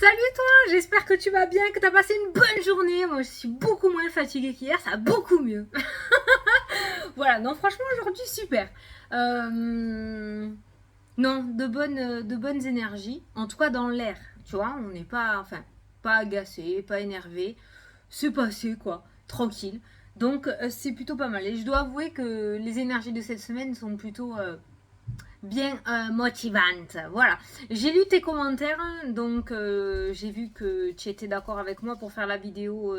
Salut toi, j'espère que tu vas bien, que tu as passé une bonne journée. Moi je suis beaucoup moins fatiguée qu'hier, ça va beaucoup mieux. Voilà, non franchement aujourd'hui super. Euh, non, de bonnes énergies, en tout cas dans l'air, tu vois, on n'est pas, enfin, pas agacé, pas énervé, c'est passé quoi, tranquille. Donc c'est plutôt pas mal. Et je dois avouer que les énergies de cette semaine sont plutôt bien motivante. Voilà. J'ai lu tes commentaires, donc j'ai vu que tu étais d'accord avec moi pour faire la vidéo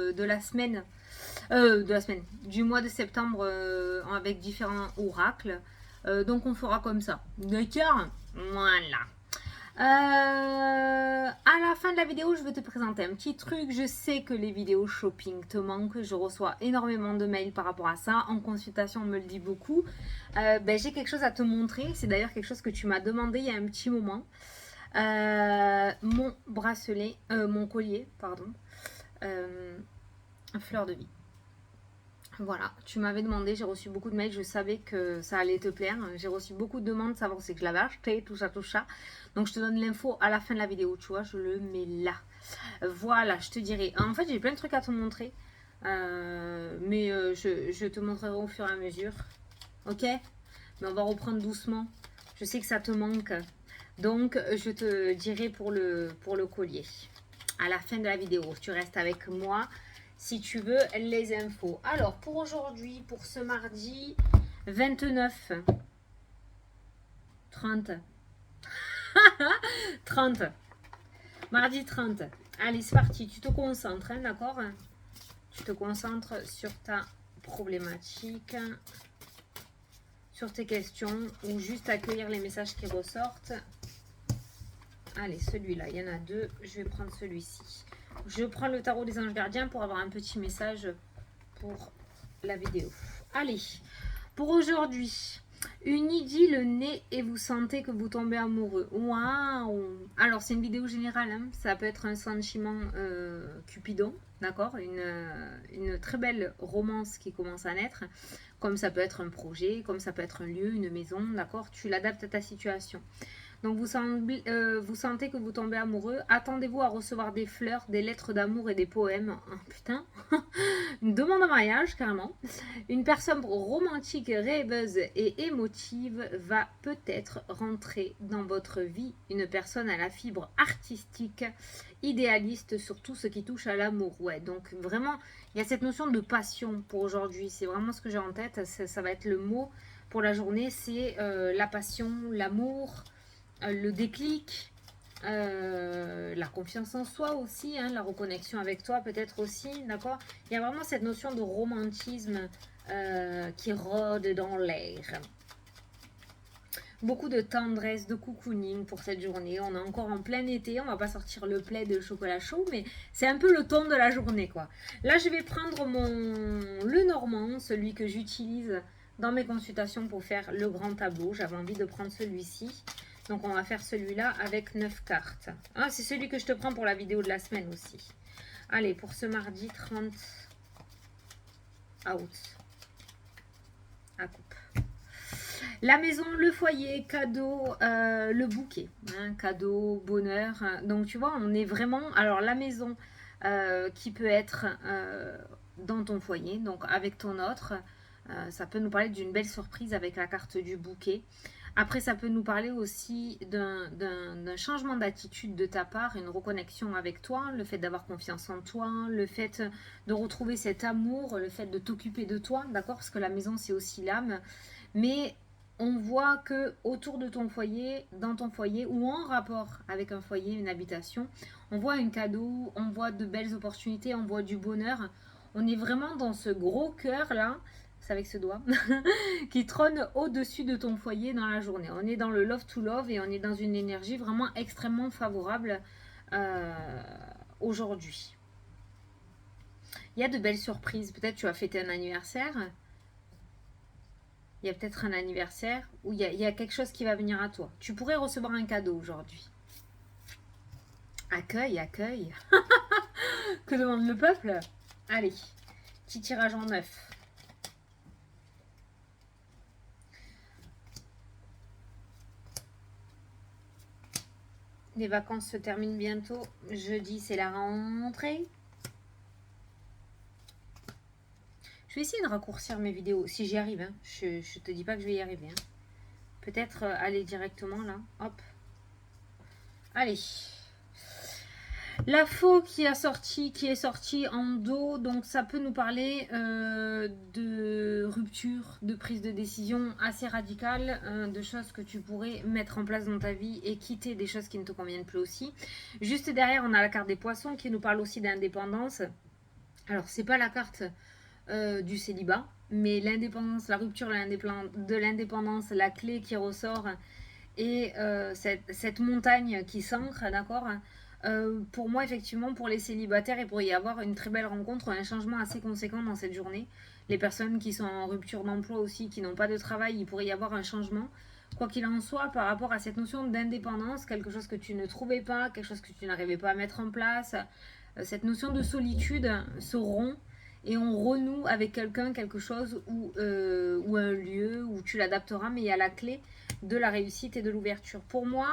du mois de septembre avec différents oracles. Donc on fera comme ça. D'accord. Voilà. À la fin de la vidéo, je vais te présenter un petit truc. Je sais que les vidéos shopping te manquent. Je reçois énormément de mails par rapport à ça. En consultation, on me le dit beaucoup. J'ai quelque chose à te montrer. C'est d'ailleurs quelque chose que tu m'as demandé il y a un petit moment. Mon bracelet, mon collier, pardon. Fleur de vie. Voilà, tu m'avais demandé, j'ai reçu beaucoup de mails, je savais que ça allait te plaire. J'ai reçu beaucoup de demandes, savoir si que je l'avais acheté, tout ça, tout ça. Donc je te donne l'info à la fin de la vidéo, tu vois, je le mets là. Voilà, je te dirai. En fait, j'ai plein de trucs à te montrer. Je te montrerai au fur et à mesure. Ok? Mais on va reprendre doucement. Je sais que ça te manque. Donc, je te dirai pour le collier. À la fin de la vidéo, tu restes avec moi si tu veux les infos. Alors, pour aujourd'hui, pour ce mardi 29, 30, 30, mardi 30. Allez, c'est parti, tu te concentres, hein, d'accord? Tu te concentres sur ta problématique, sur tes questions, ou juste accueillir les messages qui ressortent. Allez, celui-là, il y en a deux. Je vais prendre celui-ci. Je prends le tarot des anges gardiens pour avoir un petit message pour la vidéo. Allez, pour aujourd'hui, une idylle naît et vous sentez que vous tombez amoureux. Waouh! Alors, c'est une vidéo générale. Hein. Ça peut être un sentiment cupidon, d'accord, une très belle romance qui commence à naître. Comme ça peut être un projet, comme ça peut être un lieu, une maison, d'accord. Tu l'adaptes à ta situation. Donc vous sentez que vous tombez amoureux. Attendez-vous à recevoir des fleurs, des lettres d'amour et des poèmes. Oh, putain, une demande en mariage carrément. Une personne romantique, rêveuse et émotive va peut-être rentrer dans votre vie. Une personne à la fibre artistique, idéaliste sur tout ce qui touche à l'amour. Ouais, donc vraiment, il y a cette notion de passion pour aujourd'hui. C'est vraiment ce que j'ai en tête. Ça va être le mot pour la journée. C'est la passion, l'amour, le déclic, la confiance en soi aussi, hein, la reconnexion avec toi peut-être aussi, d'accord. Il y a vraiment cette notion de romantisme qui rôde dans l'air. Beaucoup de tendresse, de cocooning pour cette journée. On est encore en plein été, on va pas sortir le plaid de chocolat chaud, mais c'est un peu le ton de la journée, quoi. Là, je vais prendre le normand, celui que j'utilise dans mes consultations pour faire le grand tableau. J'avais envie de prendre celui-ci. Donc on va faire celui-là avec 9 cartes. Ah, c'est celui que je te prends pour la vidéo de la semaine aussi. Allez, pour ce mardi 30 août. À coupe. La maison, le foyer, cadeau, le bouquet. Hein, cadeau, bonheur. Donc tu vois, on est vraiment... Alors la maison qui peut être dans ton foyer, donc avec ton autre. Ça peut nous parler d'une belle surprise avec la carte du bouquet. Après, ça peut nous parler aussi d'un changement d'attitude de ta part, une reconnexion avec toi, le fait d'avoir confiance en toi, le fait de retrouver cet amour, le fait de t'occuper de toi, d'accord? Parce que la maison, c'est aussi l'âme. Mais on voit que autour de ton foyer, dans ton foyer ou en rapport avec un foyer, une habitation, on voit un cadeau, on voit de belles opportunités, on voit du bonheur. On est vraiment dans ce gros cœur là, c'est avec ce doigt, qui trône au-dessus de ton foyer dans la journée. On est dans le love to love et on est dans une énergie vraiment extrêmement favorable aujourd'hui. Il y a de belles surprises. Peut-être tu as fêté un anniversaire. Il y a peut-être un anniversaire où il y a quelque chose qui va venir à toi. Tu pourrais recevoir un cadeau aujourd'hui. Accueil, accueil. Que demande le peuple? Allez, petit tirage en 9. Les vacances se terminent bientôt. Jeudi, c'est la rentrée. Je vais essayer de raccourcir mes vidéos, si j'y arrive. Hein. Je te dis pas que je vais y arriver. Hein. Peut-être aller directement là. Hop. Allez. La faux qui est sortie en dos, donc ça peut nous parler de rupture, de prise de décision assez radicale, de choses que tu pourrais mettre en place dans ta vie et quitter des choses qui ne te conviennent plus aussi. Juste derrière, on a la carte des poissons qui nous parle aussi d'indépendance. Alors, c'est pas la carte du célibat, mais l'indépendance, la rupture de l'indépendance, la clé qui ressort et cette montagne qui s'ancre, d'accord. Pour moi, effectivement, pour les célibataires, il pourrait y avoir une très belle rencontre, un changement assez conséquent dans cette journée. Les personnes qui sont en rupture d'emploi aussi, qui n'ont pas de travail, il pourrait y avoir un changement. Quoi qu'il en soit, par rapport à cette notion d'indépendance, quelque chose que tu ne trouvais pas, quelque chose que tu n'arrivais pas à mettre en place, cette notion de solitude se rompt et on renoue avec quelqu'un, quelque chose ou un lieu où tu l'adapteras, mais il y a la clé de la réussite et de l'ouverture. Pour moi,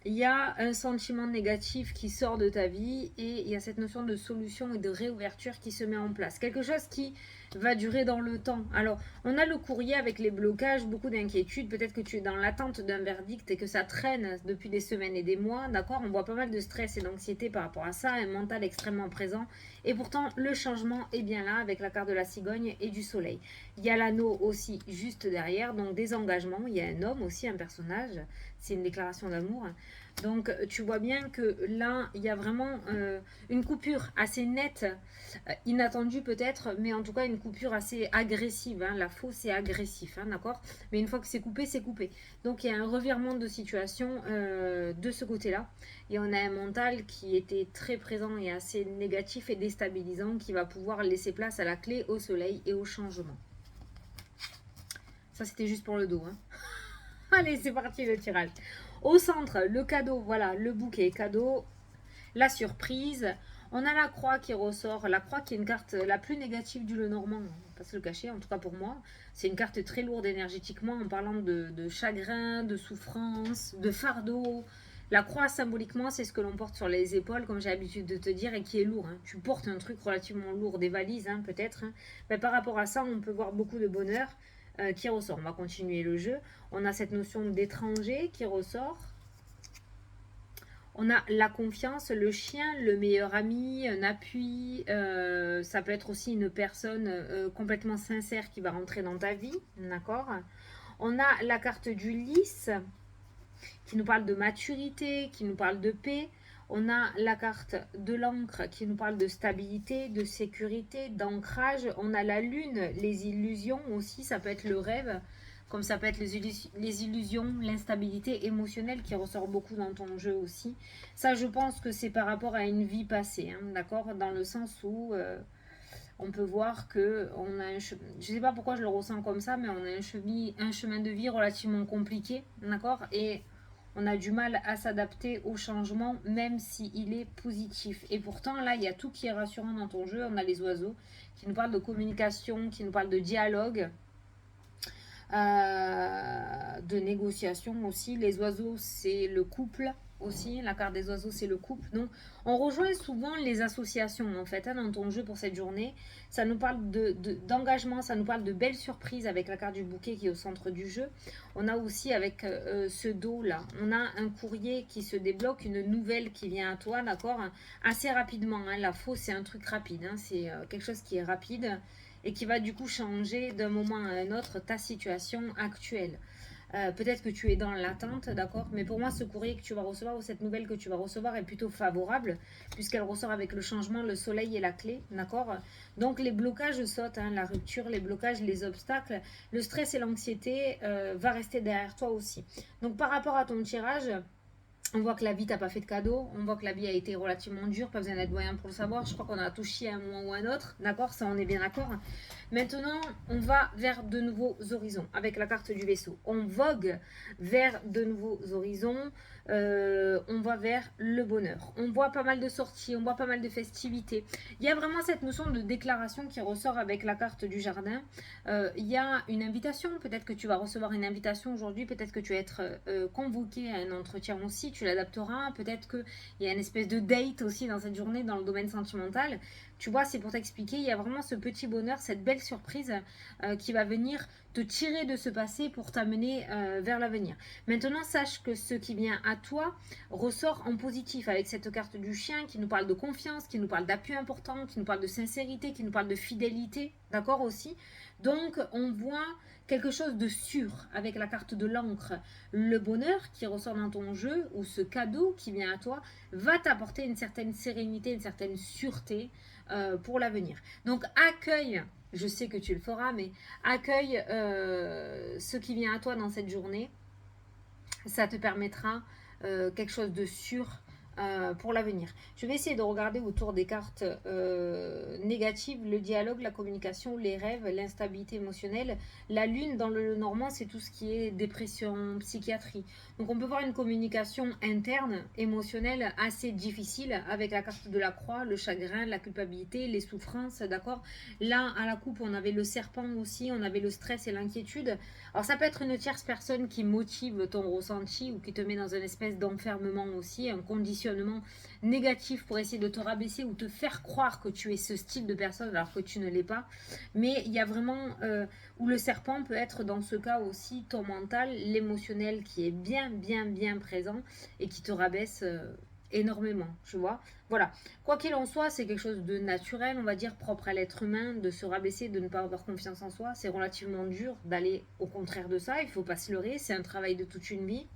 il y a un sentiment négatif qui sort de ta vie et il y a cette notion de solution et de réouverture qui se met en place. Quelque chose qui va durer dans le temps. Alors, on a le courrier avec les blocages, beaucoup d'inquiétudes. Peut-être que tu es dans l'attente d'un verdict et que ça traîne depuis des semaines et des mois. D'accord? On voit pas mal de stress et d'anxiété par rapport à ça, un mental extrêmement présent. Et pourtant, le changement est bien là avec la carte de la cigogne et du soleil. Il y a l'anneau aussi juste derrière, donc des engagements. Il y a un homme aussi, un personnage. C'est une déclaration d'amour. Donc tu vois bien que là, il y a vraiment une coupure assez nette, inattendue peut-être, mais en tout cas une coupure assez agressive. Hein. La faux, c'est agressif, hein, d'accord? Mais une fois que c'est coupé, c'est coupé. Donc il y a un revirement de situation de ce côté-là. Et on a un mental qui était très présent et assez négatif et déstabilisant qui va pouvoir laisser place à la clé, au soleil et au changement. Ça, c'était juste pour le dos. Hein. Allez, c'est parti le tirage. Au centre, le cadeau, voilà, le bouquet cadeau, la surprise. On a la croix qui ressort, la croix qui est une carte la plus négative du Lenormand, on va pas se le cacher, en tout cas pour moi. C'est une carte très lourde énergétiquement en parlant de chagrin, de souffrance, de fardeau. La croix, symboliquement, c'est ce que l'on porte sur les épaules, comme j'ai l'habitude de te dire, et qui est lourd. Hein. Tu portes un truc relativement lourd, des valises hein, peut-être. Hein. Mais par rapport à ça, on peut voir beaucoup de bonheur qui ressort. On va continuer le jeu. On a cette notion d'étranger qui ressort. On a la confiance, le chien, le meilleur ami, un appui. Ça peut être aussi une personne complètement sincère qui va rentrer dans ta vie. D'accord? On a la carte du lys qui nous parle de maturité, qui nous parle de paix. On a la carte de l'encre qui nous parle de stabilité, de sécurité, d'ancrage. On a la lune, les illusions aussi, ça peut être le rêve, comme ça peut être les illusions, l'instabilité émotionnelle qui ressort beaucoup dans ton jeu aussi. Ça, je pense que c'est par rapport à une vie passée, hein, d'accord? Dans le sens où on peut voir que on a je sais pas pourquoi je le ressens comme ça, mais on a un chemin de vie relativement compliqué, d'accord? Et on a du mal à s'adapter au changement, même s'il est positif. Et pourtant, là, il y a tout qui est rassurant dans ton jeu. On a les oiseaux qui nous parlent de communication, qui nous parlent de dialogue, de négociation aussi. Les oiseaux, c'est le couple aussi. La carte des oiseaux, c'est le couple. Donc, on rejoint souvent les associations, en fait, hein, dans ton jeu pour cette journée. Ça nous parle d'engagement, ça nous parle de belles surprises avec la carte du bouquet qui est au centre du jeu. On a aussi avec ce dos-là, on a un courrier qui se débloque, une nouvelle qui vient à toi, d'accord? Assez rapidement. Hein. La fausse, c'est un truc rapide. Hein. C'est quelque chose qui est rapide et qui va du coup changer d'un moment à un autre ta situation actuelle. Peut-être que tu es dans l'attente, d'accord? Mais pour moi, ce courrier que tu vas recevoir ou cette nouvelle que tu vas recevoir est plutôt favorable puisqu'elle ressort avec le changement, le soleil et la clé, d'accord? Donc les blocages sautent, hein, la rupture, les blocages, les obstacles, le stress et l'anxiété va rester derrière toi aussi. Donc par rapport à ton tirage, on voit que la vie t'a pas fait de cadeau, on voit que la vie a été relativement dure, pas besoin d'être voyant pour le savoir, je crois qu'on a tout chié à un moment ou à un autre, d'accord, ça on est bien d'accord. Maintenant, on va vers de nouveaux horizons, avec la carte du vaisseau. On vogue vers de nouveaux horizons, on va vers le bonheur. On voit pas mal de sorties, on voit pas mal de festivités. Il y a vraiment cette notion de déclaration qui ressort avec la carte du jardin. Il y a une invitation, peut-être que tu vas recevoir une invitation aujourd'hui, peut-être que tu vas être convoqué à un entretien aussi, tu l'adapteras. Peut-être qu'il y a une espèce de date aussi dans cette journée dans le domaine sentimental. Tu vois, c'est pour t'expliquer, il y a vraiment ce petit bonheur, cette belle surprise qui va venir te tirer de ce passé pour t'amener vers l'avenir. Maintenant, sache que ce qui vient à toi ressort en positif avec cette carte du chien qui nous parle de confiance, qui nous parle d'appui important, qui nous parle de sincérité, qui nous parle de fidélité, d'accord aussi. Donc, on voit quelque chose de sûr avec la carte de l'encre. Le bonheur qui ressort dans ton jeu ou ce cadeau qui vient à toi va t'apporter une certaine sérénité, une certaine sûreté pour l'avenir. Donc accueille, je sais que tu le feras, mais accueille ce qui vient à toi dans cette journée. Ça te permettra quelque chose de sûr pour l'avenir. Je vais essayer de regarder autour des cartes négatives, le dialogue, la communication, les rêves, l'instabilité émotionnelle. La lune dans le normand, c'est tout ce qui est dépression, psychiatrie. Donc on peut voir une communication interne, émotionnelle, assez difficile avec la carte de la croix, le chagrin, la culpabilité, les souffrances, d'accord. Là, à la coupe, on avait le serpent aussi, on avait le stress et l'inquiétude. Alors ça peut être une tierce personne qui motive ton ressenti ou qui te met dans une espèce d'enfermement aussi, un conditionnement négatif pour essayer de te rabaisser ou te faire croire que tu es ce style de personne alors que tu ne l'es pas. Mais il y a vraiment où le serpent peut être dans ce cas aussi ton mental, l'émotionnel qui est bien présent et qui te rabaisse énormément, tu vois. Voilà, quoi qu'il en soit, c'est quelque chose de naturel, on va dire, propre à l'être humain, de se rabaisser, de ne pas avoir confiance en soi. C'est relativement dur d'aller au contraire de ça, il ne faut pas se leurrer, c'est un travail de toute une vie.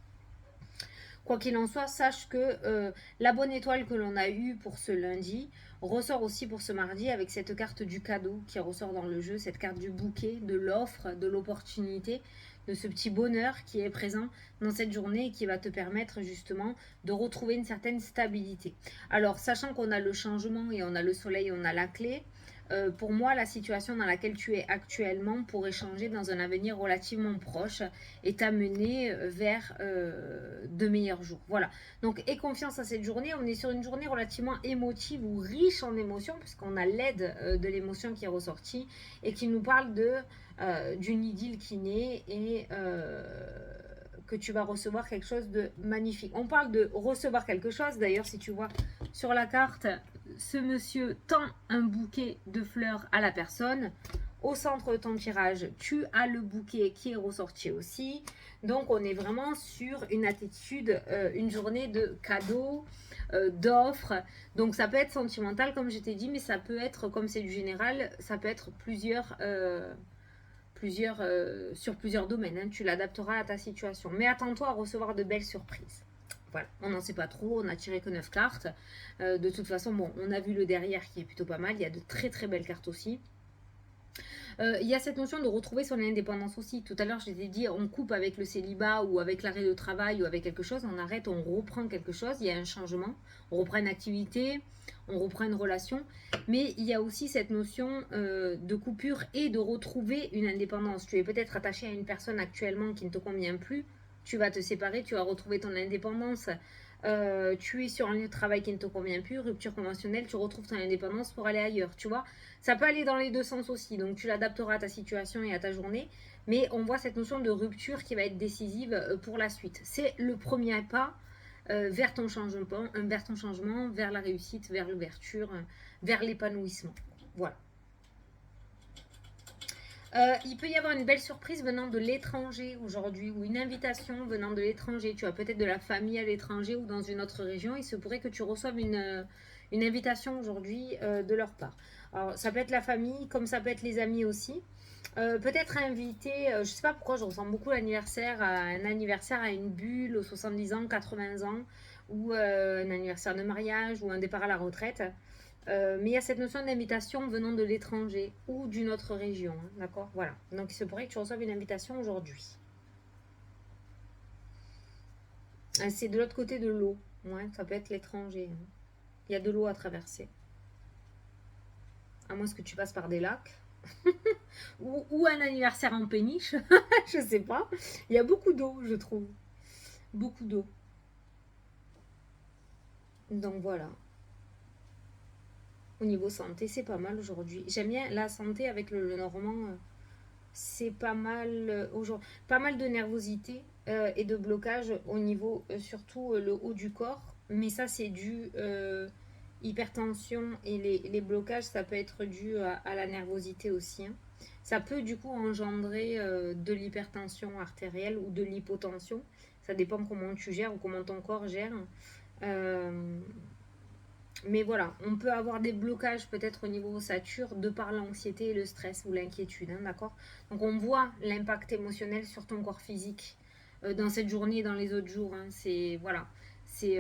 Quoi qu'il en soit, sache que la bonne étoile que l'on a eue pour ce lundi ressort aussi pour ce mardi avec cette carte du cadeau qui ressort dans le jeu, cette carte du bouquet, de l'offre, de l'opportunité, de ce petit bonheur qui est présent dans cette journée et qui va te permettre justement de retrouver une certaine stabilité. Alors, sachant qu'on a le changement et on a le soleil, on a la clé, pour moi, la situation dans laquelle tu es actuellement pourrait changer dans un avenir relativement proche et t'amener vers de meilleurs jours. Voilà. Donc, aie confiance à cette journée. On est sur une journée relativement émotive ou riche en émotions, puisqu'on a l'aide de l'émotion qui est ressortie et qui nous parle d'une idylle qui naît et que tu vas recevoir quelque chose de magnifique. On parle de recevoir quelque chose. D'ailleurs, si tu vois sur la carte, ce monsieur tend un bouquet de fleurs à la personne. Au centre de ton tirage, tu as le bouquet qui est ressorti aussi. Donc, on est vraiment sur une attitude, une journée de cadeaux, d'offres. Donc, ça peut être sentimental, comme je t'ai dit, mais ça peut être, comme c'est du général, ça peut être sur plusieurs domaines. Hein. Tu l'adapteras à ta situation. Mais attends-toi à recevoir de belles surprises. Voilà, on n'en sait pas trop, on n'a tiré que 9 cartes. De toute façon, bon, on a vu le derrière qui est plutôt pas mal. Il y a de très belles cartes aussi. Il y a cette notion de retrouver son indépendance aussi. Tout à l'heure, je t'ai dit, on coupe avec le célibat ou avec l'arrêt de travail ou avec quelque chose, on arrête, on reprend quelque chose, il y a un changement, on reprend une activité, on reprend une relation. Mais il y a aussi cette notion de coupure et de retrouver une indépendance. Tu es peut-être attaché à une personne actuellement qui ne te convient plus, tu vas te séparer, tu vas retrouver ton indépendance. Tu es sur un lieu de travail qui ne te convient plus, rupture conventionnelle, tu retrouves ton indépendance pour aller ailleurs, tu vois. Ça peut aller dans les deux sens aussi, donc tu l'adapteras à ta situation et à ta journée, mais on voit cette notion de rupture qui va être décisive pour la suite. C'est le premier pas vers ton changement, vers la réussite, vers l'ouverture, vers l'épanouissement. Voilà. Il peut y avoir une belle surprise venant de l'étranger aujourd'hui ou une invitation venant de l'étranger. Tu as peut-être de la famille à l'étranger ou dans une autre région. Il se pourrait que tu reçoives une invitation aujourd'hui de leur part. Alors, ça peut être la famille comme ça peut être les amis aussi. Peut-être inviter, je ne sais pas pourquoi je ressens beaucoup l'anniversaire, un anniversaire à une bulle aux 70 ans, 80 ans ou un anniversaire de mariage ou un départ à la retraite. Mais il y a cette notion d'invitation venant de l'étranger ou d'une autre région, hein, d'accord. Voilà, donc il se pourrait que tu reçoives une invitation aujourd'hui. C'est de l'autre côté de l'eau, ouais, ça peut être l'étranger. Hein. Il y a de l'eau à traverser. À moins que tu passes par des lacs. ou un anniversaire en péniche, je sais pas. Il y a beaucoup d'eau, je trouve. Beaucoup d'eau. Donc voilà. Au niveau santé, c'est pas mal aujourd'hui. J'aime bien la santé avec le normand. C'est pas mal aujourd'hui. Pas mal de nervosité. et de blocage au niveau, surtout le haut du corps. Mais ça, c'est dû hypertension et les blocages, ça peut être dû à la nervosité aussi. Hein. Ça peut du coup engendrer de l'hypertension artérielle ou de l'hypotension. Ça dépend comment tu gères ou comment ton corps gère. Mais voilà, on peut avoir des blocages peut-être au niveau ossature de par l'anxiété et le stress ou l'inquiétude, hein, d'accord? Donc on voit l'impact émotionnel sur ton corps physique dans cette journée et dans les autres jours. Hein. C'est voilà, c'est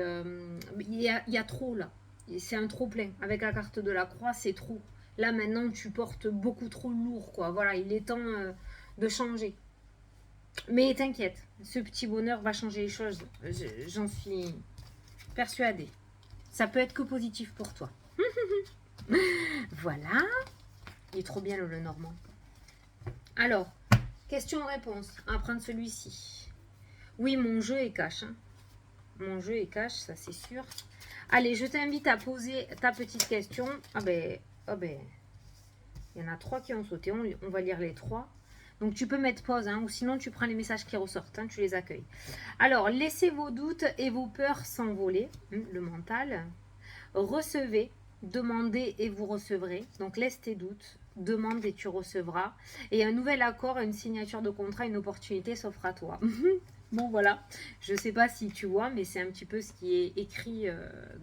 il y a trop là. C'est un trop plein. Avec la carte de la croix, c'est trop. Là maintenant, tu portes beaucoup trop lourd, quoi. Voilà, il est temps de changer. Mais t'inquiète, ce petit bonheur va changer les choses. J'en suis persuadée. Ça peut être que positif pour toi. Voilà. Il est trop bien le Normand. Alors, question-réponse. On va prendre celui-ci. Oui, mon jeu est cash. Hein. Mon jeu est cash, ça c'est sûr. Allez, je t'invite à poser ta petite question. Ah ben, il y en a 3 qui ont sauté. On va lire les 3. Donc, tu peux mettre pause, hein, ou sinon, tu prends les messages qui ressortent. Hein, tu les accueilles. Alors, laissez vos doutes et vos peurs s'envoler. Le mental. Recevez, demandez et vous recevrez. Donc, laisse tes doutes. Demande et tu recevras. Et un nouvel accord, une signature de contrat, une opportunité s'offre à toi. Bon, voilà. Je ne sais pas si tu vois, mais c'est un petit peu ce qui est écrit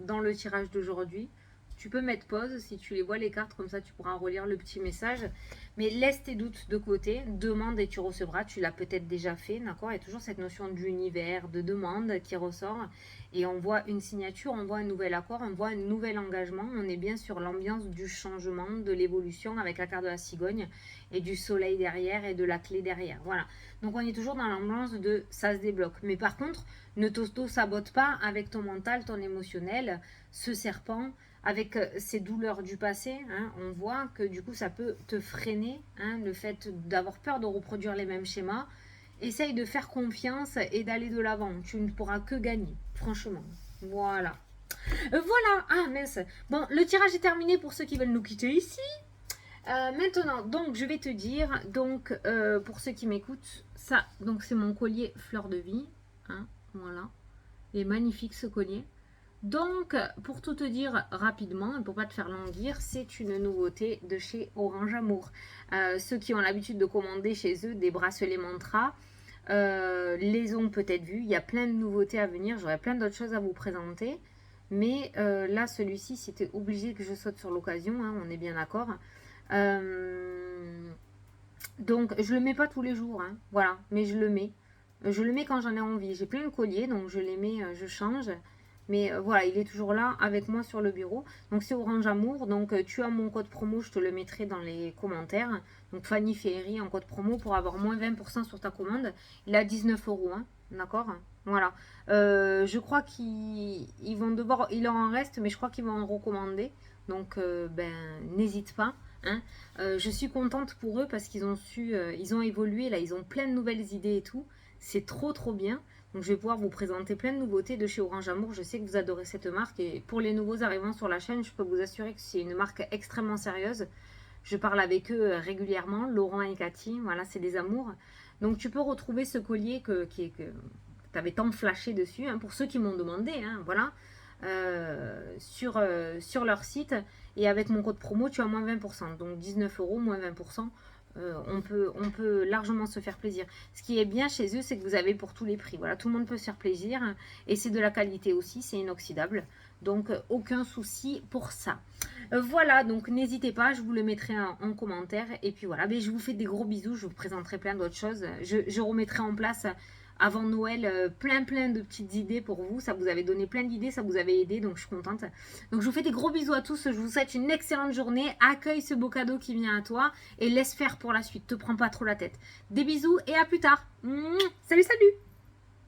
dans le tirage d'aujourd'hui. Tu peux mettre pause si tu les vois les cartes, comme ça tu pourras relire le petit message. Mais laisse tes doutes de côté, demande et tu recevras. Tu l'as peut-être déjà fait, d'accord? Il y a toujours cette notion d'univers, de demande qui ressort. Et on voit une signature, on voit un nouvel accord, on voit un nouvel engagement. On est bien sur l'ambiance du changement, de l'évolution avec la carte de la cigogne et du soleil derrière et de la clé derrière. Voilà. Donc on est toujours dans l'ambiance de ça se débloque. Mais par contre, ne t'auto-sabote pas avec ton mental, ton émotionnel, ce serpent, avec ces douleurs du passé, hein, on voit que du coup ça peut te freiner, hein, le fait d'avoir peur de reproduire les mêmes schémas. Essaye de faire confiance et d'aller de l'avant. Tu ne pourras que gagner, franchement. Voilà. Voilà. Ah mince. Bon, le tirage est terminé pour ceux qui veulent nous quitter ici. Maintenant, donc je vais te dire, donc pour ceux qui m'écoutent, ça, donc c'est mon collier fleur de vie. Hein, voilà. Il est magnifique ce collier. Donc, pour tout te dire rapidement, et pour pas te faire languir, c'est une nouveauté de chez Orange Amour. Ceux qui ont l'habitude de commander chez eux des bracelets mantra, les ont peut-être vus. Il y a plein de nouveautés à venir. J'aurai plein d'autres choses à vous présenter. Mais là, celui-ci, c'était obligé que je saute sur l'occasion. Hein, on est bien d'accord. Donc, je le mets pas tous les jours. Hein, voilà, mais je le mets. Je le mets quand j'en ai envie. J'ai plein de colliers, donc je les mets, je change. Mais voilà, il est toujours là avec moi sur le bureau. Donc c'est Orange Amour. Donc tu as mon code promo, je te le mettrai dans les commentaires. Donc Fanny Ferry en code promo pour avoir moins 20% sur ta commande. Il est à 19 €. Hein, d'accord? Voilà. Je crois qu'ils vont devoir... Il en reste, mais je crois qu'ils vont en recommander. Donc ben n'hésite pas. Hein. Je suis contente pour eux parce qu'ils ont su... ils ont évolué. Là, ils ont plein de nouvelles idées et tout. C'est trop trop bien. Donc je vais pouvoir vous présenter plein de nouveautés de chez Orange Amour. Je sais que vous adorez cette marque. Et pour les nouveaux arrivants sur la chaîne, je peux vous assurer que c'est une marque extrêmement sérieuse. Je parle avec eux régulièrement, Laurent et Cathy. Voilà, c'est des amours. Donc tu peux retrouver ce collier que tu avais tant flashé dessus. Hein, pour ceux qui m'ont demandé. Hein, voilà. Sur leur site. Et avec mon code promo, tu as moins 20%. Donc 19 €, moins 20%. On peut largement se faire plaisir. Ce qui est bien chez eux, c'est que vous avez pour tous les prix. Voilà, tout le monde peut se faire plaisir. Et c'est de la qualité aussi, c'est inoxydable. Donc, aucun souci pour ça. Voilà, donc n'hésitez pas, je vous le mettrai en commentaire. Et puis voilà, mais je vous fais des gros bisous. Je vous présenterai plein d'autres choses. Je remettrai en place... avant Noël, plein de petites idées pour vous. Ça vous avait donné plein d'idées, ça vous avait aidé, donc je suis contente. Donc je vous fais des gros bisous à tous, je vous souhaite une excellente journée. Accueille ce beau cadeau qui vient à toi et laisse faire pour la suite, te prends pas trop la tête. Des bisous et à plus tard. Salut, salut!